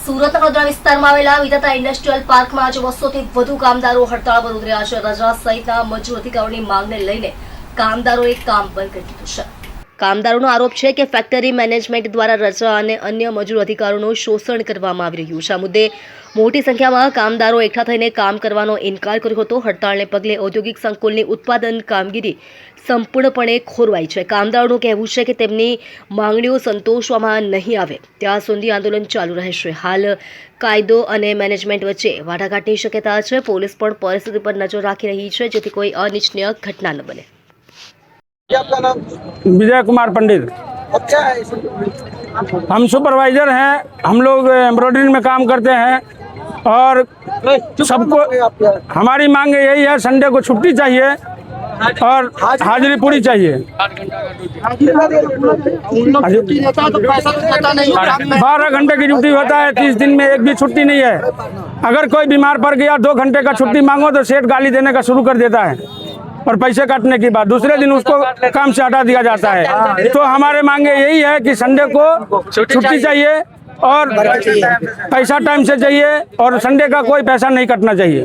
સુરતના વડોદરા વિસ્તારમાં આવેલા વિધાતા ઇન્ડસ્ટ્રીયલ પાર્કમાં આજે 200 થી વધુ કામદારો હડતાળ પર ઉતર્યા છે। રજા સહિતના મજૂર અધિકારોની માંગને લઈને કામદારોએ કામ બંધ કરી દીધું છે। કામદારોનો આરોપ છે કે ફેક્ટરી મેનેજમેન્ટ દ્વારા રજા અને અન્ય મજૂર અધિકારોનું શોષણ કરવામાં આવી રહ્યું છે। આ મુદ્દે મોટી સંખ્યામાં કામદારો એકઠા થઈને કામ કરવાનો ઇનકાર કર્યો હતો। હડતાળને પગલે ઔદ્યોગિક સંકુલની ઉત્પાદન કામગીરી સંપૂર્ણપણે ખોરવાઈ છે। કામદારોનું કહેવું છે કે તેમની માંગણીઓ સંતોષવામાં નહીં આવે ત્યાં સુધી આંદોલન ચાલુ રહેશે। હાલ કાયદો અને મેનેજમેન્ટ વચ્ચે વાટાઘાટની શક્યતા છે। પોલીસ પણ પરિસ્થિતિ પર નજર રાખી રહી છે જેથી કોઈ અનિચ્છનીય ઘટના ન બને। क्या आपका नाम? विजय कुमार पंडित। अच्छा है। हम सुपरवाइजर हैं। हम लोग एम्ब्रॉयडरी में काम करते हैं और सबको हमारी मांग यही है, संडे को छुट्टी चाहिए और हाजिरी पूरी चाहिए। 12 घंटे की ड्यूटी होता है, 30 दिन में एक भी छुट्टी नहीं है। अगर कोई बीमार पड़ गया 2 घंटे का छुट्टी मांगो तो सेठ गाली देने का शुरू कर देता है और पैसे काटने के बाद दूसरे दिन उसको काम से हटा दिया जाता है। तो हमारे मांगे यही है कि संडे को छुट्टी चाहिए और पैसा टाइम से चाहिए और संडे का कोई पैसा नहीं कटना चाहिए।